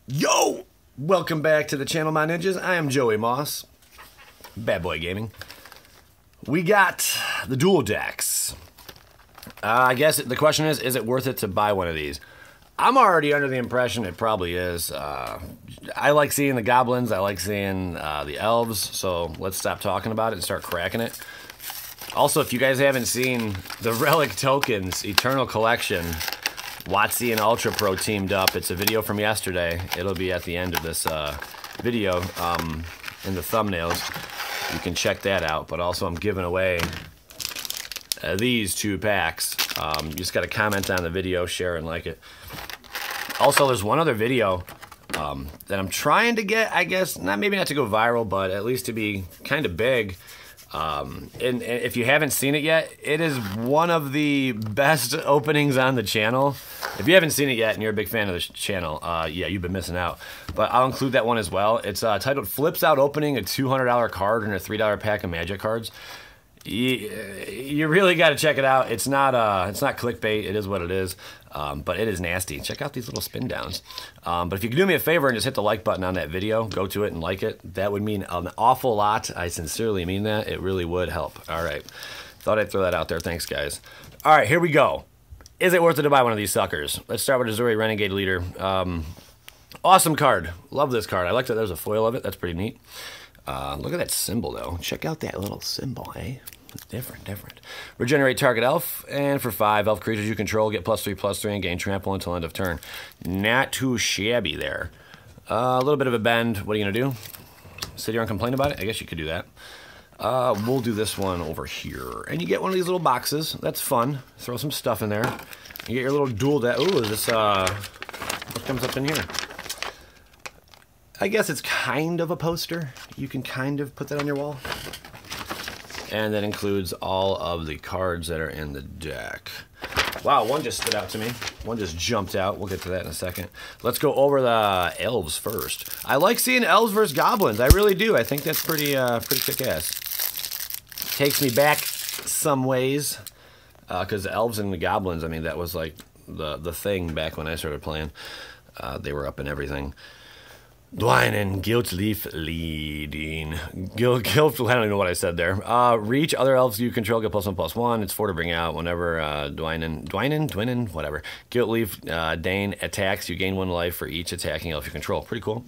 Yo! Welcome back to the channel, my ninjas. I am Joey Moss, Bad Boy Gaming. We got the dual decks. I guess the question is it worth it to buy one of these? I'm already under the impression it probably is. I like seeing the goblins. I like seeing the elves. So let's stop talking about it and start cracking it. Also, if you guys haven't seen the Relic Tokens Eternal Collection, WotC and Ultra Pro teamed up. It's a video from yesterday. It'll be at the end of this video in the thumbnails. You can check that out. But also, I'm giving away these 2 packs. You just got to comment on the video, share, and like it. Also, there's one other video that I'm trying to get, I guess, maybe not to go viral, but at least to be kind of big. And if you haven't seen it yet, it is one of the best openings on the channel. If you haven't seen it yet and you're a big fan of the channel, yeah, you've been missing out. But I'll include that one as well. It's titled Flips Out Opening a $200 Card and a $3 Pack of Magic Cards. You really got to check it out. It's not clickbait. It is what it is, but it is nasty. Check out these little spin downs. But if you can do me a favor and just hit the like button on that video, go to it and like it. That would mean an awful lot. I sincerely mean that. It really would help. All right. Thought I'd throw that out there. Thanks, guys. All right, here we go. Is it worth it to buy one of these suckers? Let's start with Azuri Renegade Leader. Awesome card. Love this card. I like that there's a foil of it. That's pretty neat. Look at that symbol, though. Check out that little symbol, eh? Different. Regenerate target elf, and for 5 elf creatures you control, get +3/+3 and gain trample until end of turn. Not too shabby there. A little bit of a bend. What are you going to do? Sit here and complain about it? I guess you could do that. We'll do this one over here. And you get one of these little boxes. That's fun. Throw some stuff in there. You get your little dual deck. Ooh, is this, what comes up in here? I guess it's kind of a poster. You can kind of put that on your wall. And that includes all of the cards that are in the deck. Wow, one just stood out to me. One just jumped out. We'll get to that in a second. Let's go over the elves first. I like seeing elves versus goblins. I really do. I think that's pretty kick-ass. Takes me back some ways. Because the elves and the goblins, I mean, that was like the thing back when I started playing. They were up in everything. Dwynen, Guiltleaf leading. I don't even know what I said there. Reach other elves you control, get +1/+1. It's 4 to bring out whenever Dwynen, whatever. Guiltleaf Dane attacks, you gain 1 life for each attacking elf you control. Pretty cool.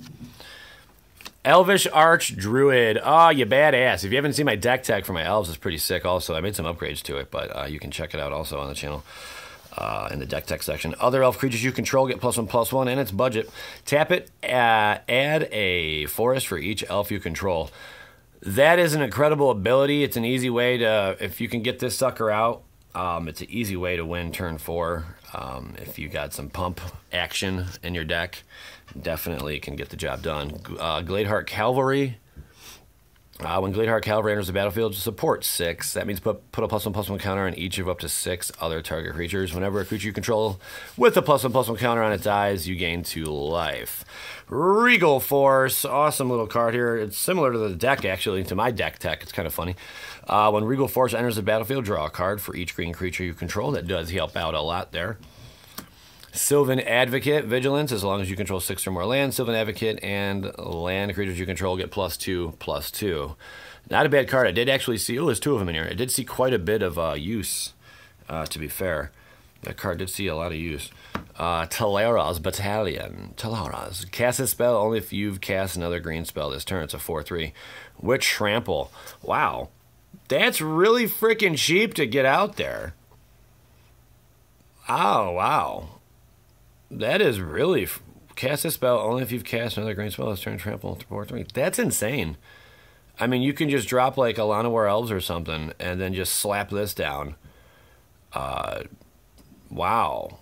Elvish Arch Druid. Oh, you badass. If you haven't seen my deck tech for my elves, it's pretty sick also. I made some upgrades to it, but you can check it out also on the channel. In the deck tech section. Other elf creatures you control get +1/+1 and its budget. Tap it, add a forest for each elf you control. That is an incredible ability. It's an easy way to, if you can get this sucker out, it's an easy way to win turn 4. If you got some pump action in your deck, definitely can get the job done. Gladeheart Cavalry. When Gladeheart Cavalry enters the battlefield, support 6. That means put a +1/+1 counter on each of up to 6 other target creatures. Whenever a creature you control with a +1/+1 counter on it dies, you gain 2 life. Regal Force, awesome little card here. It's similar to the deck, actually, to my deck tech. It's kind of funny. When Regal Force enters the battlefield, draw a card for each green creature you control. That does help out a lot there. Sylvan Advocate, Vigilance, as long as you control 6 or more lands. Sylvan Advocate and land creatures you control get +2/+2. Not a bad card. I did actually see, oh, there's 2 of them in here. I did see quite a bit of use, to be fair. That card did see a lot of use. Talara's Battalion. Talara's. Cast a spell only if you've cast another green spell this turn. It's a 4/3. With Trample. Wow. That's really freaking cheap to get out there. Oh, wow. That is really... Cast a spell only if you've cast another green spell this turn. Trample to 4/3. That's insane. I mean, you can just drop like Llanowar Elves or something and then just slap this down. Wow.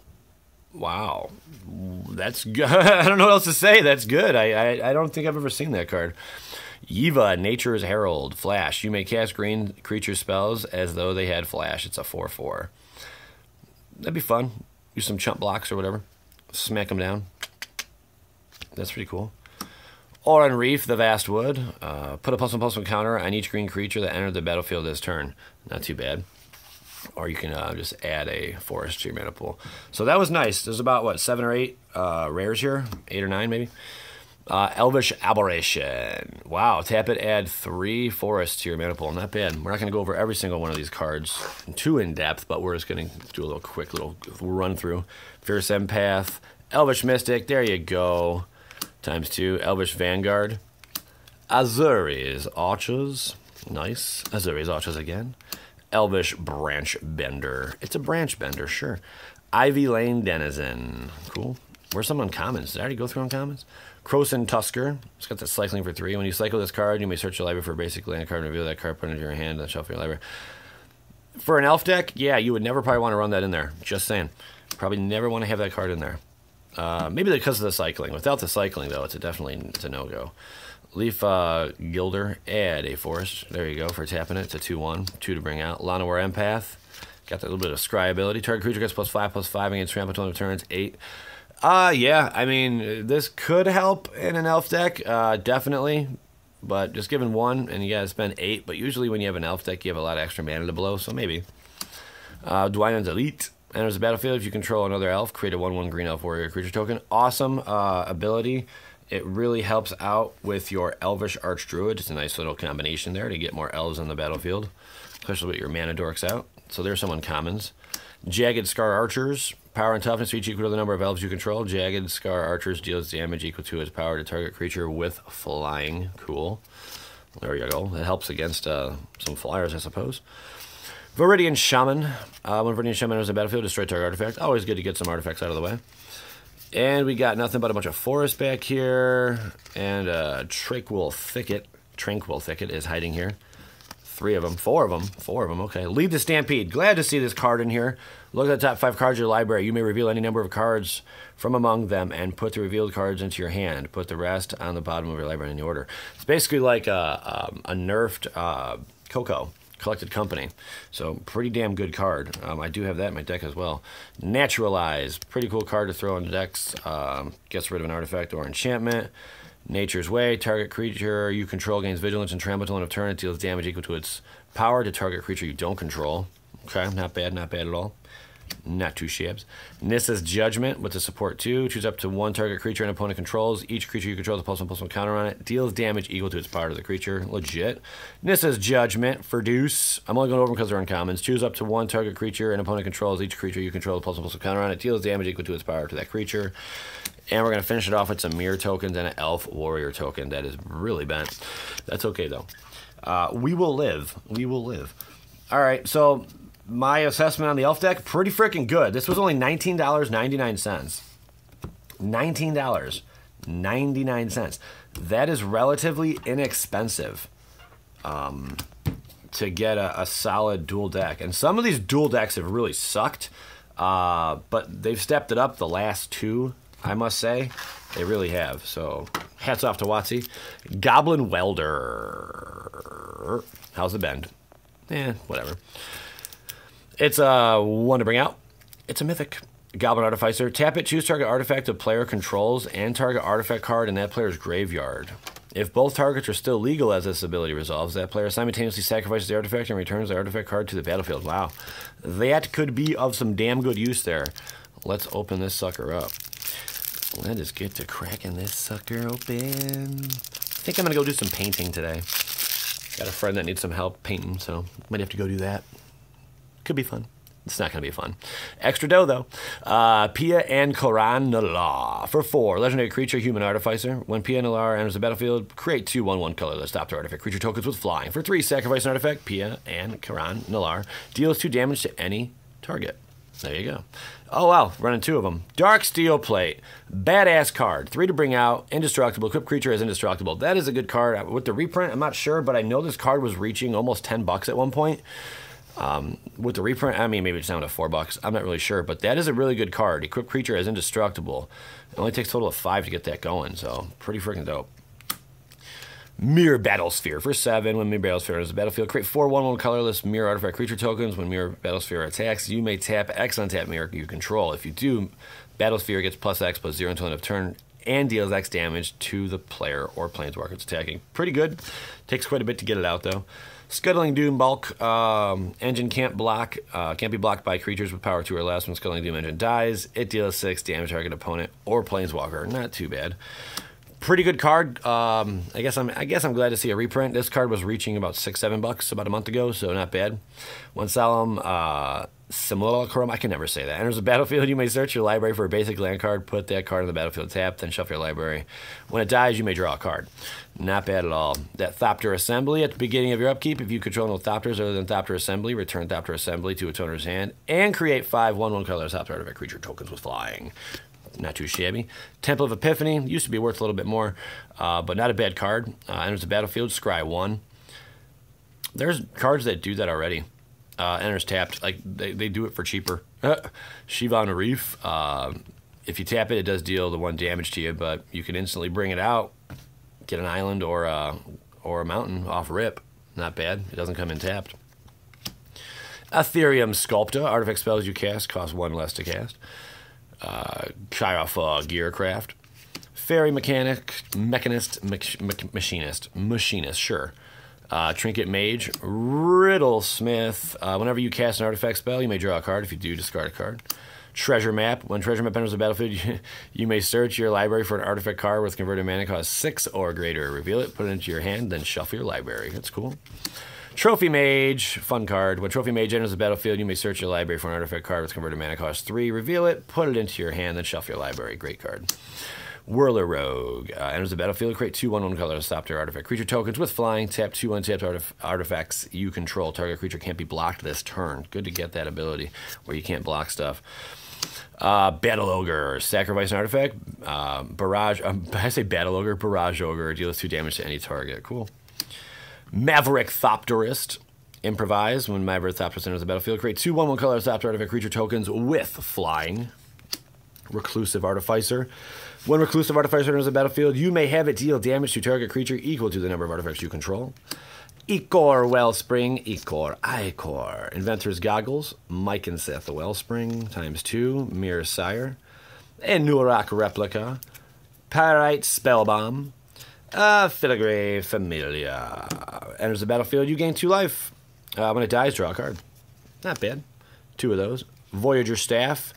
That's good. I don't know what else to say. That's good. I don't think I've ever seen that card. Yiva, Nature's Herald. Flash. You may cast green creature spells as though they had flash. It's a 4/4. That'd be fun. Use some chump blocks or whatever. Smack them down. That's pretty cool. Oran Reef, the Vast Wood. Put a +1/+1 counter on each green creature that entered the battlefield this turn. Not too bad. or you can just add a forest to your mana pool. So that was nice. There's about, what, 7 or 8 rares here? 8 or 9 maybe? Elvish Aberration. Wow, tap it, add 3 forests to your mana pool. Not bad. We're not going to go over every single one of these cards too in depth, but we're just going to do a little quick little run through. Fierce Empath, Elvish Mystic, there you go. ×2, Elvish Vanguard. Azuri's Archers, nice. Azuri's Archers again. Elvish Branch Bender. It's a Branch Bender, sure. Ivy Lane Denizen, cool. Where's some uncommons? Did I already go through uncommons? Krosan Tusker. It's got the cycling for 3. When you cycle this card, you may search your library for basically a card and reveal that card, put it into your hand, and shuffle your library. For an elf deck, yeah, you would never probably want to run that in there. Just saying. Probably never want to have that card in there. Maybe because of the cycling. Without the cycling, though, it's a no-go. Leaf Gilder, add a forest. There you go, for tapping it. It's a 2/1. 2 to bring out. Llanowar Empath. Got that little bit of scry ability. Target creature gets +5/+5 against trample on turns. 8. Yeah, I mean, this could help in an elf deck, definitely. But just given 1, and you gotta spend 8. But usually when you have an elf deck, you have a lot of extra mana to blow, so maybe. Dwynen's Elite. Enters the battlefield. If you control another elf, create a 1/1 green elf warrior creature token. Awesome ability. It really helps out with your Elvish Archdruid. It's a nice little combination there to get more elves on the battlefield, especially with your mana dorks out. So there's some uncommons. Jagged Scar Archers. Power and toughness each equal to the number of elves you control. Jagged Scar Archers deals damage equal to its power to target creature with flying. Cool. There you go. That helps against some flyers, I suppose. Viridian Shaman. When Viridian Shaman enters the battlefield, destroy target artifact. Always good to get some artifacts out of the way. And we got nothing but a bunch of forest back here. And Tranquil Thicket. Tranquil Thicket is hiding here. 3 of them. 4 of them. 4 of them. Okay. Lead the Stampede. Glad to see this card in here. Look at the top 5 cards of your library. You may reveal any number of cards from among them and put the revealed cards into your hand. Put the rest on the bottom of your library in the order. It's basically like a nerfed Coco. Collected Company. So pretty damn good card. I do have that in my deck as well. Naturalize. Pretty cool card to throw in the decks. Gets rid of an artifact or enchantment. Nature's Way. Target creature you control gains vigilance and trample till end of turn. It deals damage equal to its power to target creature you don't control. Okay, not bad, not bad at all. Not too shabs. Nissa's Judgment with the support 2. Choose up to 1 target creature an opponent controls. Each creature you control has a +1/+1 counter on it. Deals damage equal to its power to the creature. Legit. Nissa's Judgment for Deuce. I'm only going over them because they're uncommons. Choose up to 1 target creature an opponent controls. Each creature you control has a +1/+1 counter on it. Deals damage equal to its power to that creature. And we're going to finish it off with some mirror tokens and an elf warrior token that is really bent. That's okay, though. We will live. We will live. All right, so my assessment on the elf deck, pretty freaking good. This was only $19.99. $19.99. That is relatively inexpensive to get a solid dual deck. And some of these dual decks have really sucked, but they've stepped it up the last 2, I must say. They really have. So hats off to WotC. Goblin Welder. How's the bend? Whatever. It's a 1 to bring out. It's a mythic. Goblin Artificer. Tap it, choose target artifact the player controls and target artifact card in that player's graveyard. If both targets are still legal as this ability resolves, that player simultaneously sacrifices the artifact and returns the artifact card to the battlefield. Wow. That could be of some damn good use there. Let's open this sucker up. Let us get to cracking this sucker open. I think I'm going to go do some painting today. Got a friend that needs some help painting, so might have to go do that. Could be fun. It's not going to be fun. Extra dough, though. Pia and Koran Nalaar for 4. Legendary creature, human artificer. When Pia Nalaar enters the battlefield, create 2 1/1 colorless top to artifact creature tokens with flying. For 3, sacrifice an artifact. Pia and Koran Nalaar deals 2 damage to any target. There you go. Oh, wow. Running 2 of them. Dark Steel Plate. Badass card. 3 to bring out. Indestructible. Equipped creature is indestructible. That is a good card. With the reprint, I'm not sure, but I know this card was reaching almost $10 at one point. With the reprint, I mean, maybe it's down to $4. I'm not really sure, but that is a really good card. Equipped creature is indestructible. It only takes a total of 5 to get that going, so pretty freaking dope. Mirror Battlesphere for 7. When Mirror Battlesphere enters the battlefield, create 4 1/1 colorless Mirror artifact creature tokens. When Mirror Battlesphere attacks, you may tap X on tap Mirror you control. If you do, Battlesphere gets +X/+0 until end of turn and deals X damage to the player or planeswalker it's attacking. Pretty good. Takes quite a bit to get it out, though. Scuttling Doom bulk. Engine can't be blocked by creatures with power 2 or less. When Scuttling Doom engine dies, it deals 6 damage to target opponent or planeswalker. Not too bad. Pretty good card. I guess I'm glad to see a reprint. This card was reaching about $6-7 about a month ago, so not bad. One Solemn Simulacrum, I can never say that. Enters the battlefield, you may search your library for a basic land card, put that card on the battlefield tapped, then shuffle your library. When it dies, you may draw a card. Not bad at all. That Thopter Assembly at the beginning of your upkeep, if you control no Thopters other than Thopter Assembly, return Thopter Assembly to its owner's hand and create 5 1/1 color Thopter artifact creature tokens with flying. Not too shabby. Temple of Epiphany used to be worth a little bit more, but not a bad card. Enters the battlefield, scry 1. There's cards that do that already. Enters tapped. Like they do it for cheaper. Shivan Reef. If you tap it, it does deal the 1 damage to you, but you can instantly bring it out, get an island or a mountain off rip. Not bad. It doesn't come in tapped. Ethereum Sculpta. Artifact spells you cast cost 1 less to cast. Kyrofa Gearcraft. Fairy Machinist, sure. Trinket Mage. Riddlesmith. Whenever you cast an artifact spell, you may draw a card. If you do, discard a card. Treasure Map. When Treasure Map enters the battlefield, you may search your library for an artifact card with converted mana cost 6 or greater. Reveal it, put it into your hand, then shuffle your library. That's cool. Trophy Mage, fun card. When Trophy Mage enters the battlefield, you may search your library for an artifact card with converted mana cost 3. Reveal it, put it into your hand, then shuffle your library. Great card. Whirler Rogue. Enters the battlefield, create 2 1/1 color Thopter artifact creature tokens with flying. Tap 2 untapped artifacts you control. Target creature can't be blocked this turn. Good to get that ability where you can't block stuff. Battle Ogre. Sacrifice an artifact. Barrage. I say Battle Ogre. Barrage Ogre. Deals 2 damage to any target. Cool. Maverick Thopterist. Improvise. When Maverick Thopterist enters the battlefield, create 2 1/1 color Thopter artifact creature tokens with flying. Reclusive Artificer. When Reclusive Artificer enters the battlefield, you may have it deal damage to target creature equal to the number of artifacts you control. Ichor Wellspring. Ichor. Inventor's Goggles. Mike and Seth the Wellspring ×2. Mirror Sire. And Nurak Replica. Pyrite Spellbomb. Filigree Familia. Enters the battlefield, you gain 2 life. When it dies, draw a card. Not bad. 2 of those. Voyager Staff.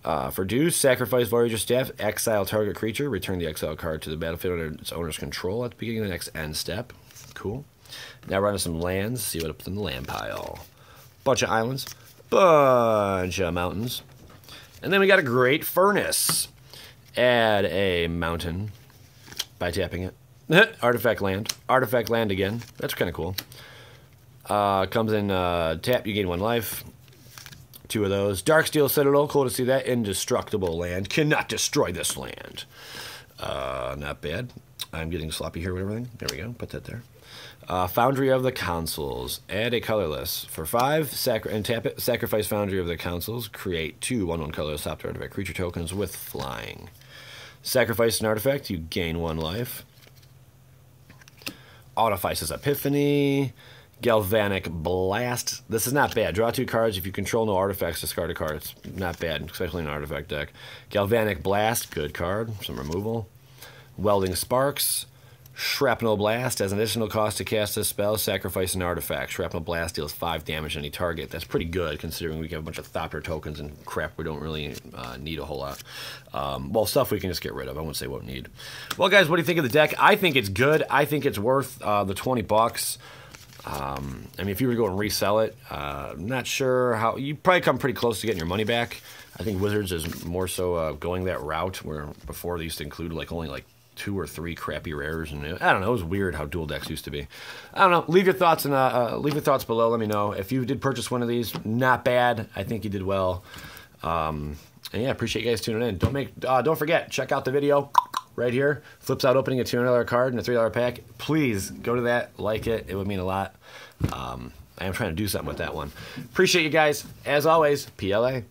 For deuce, sacrifice Voyager Staff, exile target creature, return the exile card to the battlefield under its owner's control at the beginning of the next end step. Cool. Now we're on to some lands, see what up in the land pile. Bunch of islands, bunch of mountains. And then we got a Great Furnace. Add a mountain by tapping it. Artifact land again. That's kind of cool. Comes in tap, you gain 1 life. 2 of those. Darksteel Citadel, cool to see that. Indestructible land. Cannot destroy this land. Not bad. I'm getting sloppy here with everything. There we go. Put that there. Foundry of the Councils. Add a colorless. For 5, and tap it. Sacrifice Foundry of the Councils. Create 2 1/1 colorless Thopter artifact creature tokens with flying. Sacrifice an artifact. You gain 1 life. Artificer's Epiphany. Galvanic Blast. This is not bad. Draw 2 cards. If you control no artifacts, discard a card. It's not bad, especially in an artifact deck. Galvanic Blast. Good card. Some removal. Welding Sparks. Shrapnel Blast. As an additional cost to cast this spell, sacrifice an artifact. Shrapnel Blast deals 5 damage to any target. That's pretty good, considering we have a bunch of Thopter tokens and crap we don't really need a whole lot. Well, stuff we can just get rid of. I wouldn't say what we need. Well, guys, what do you think of the deck? I think it's good. I think it's worth the 20 bucks. I mean, if you were to go and resell it, I'm not sure how. You probably come pretty close to getting your money back. I think Wizards is more so going that route, where before they used to include only 2 or 3 crappy rares, and I don't know. It was weird how dual decks used to be. I don't know. Leave your thoughts below. Let me know if you did purchase one of these. Not bad. I think you did well. And yeah, appreciate you guys tuning in. Don't forget, check out the video right here. Flips out opening a $200 card and a $3 pack. Please go to that, like it. It would mean a lot. I am trying to do something with that one. Appreciate you guys. As always, PLA.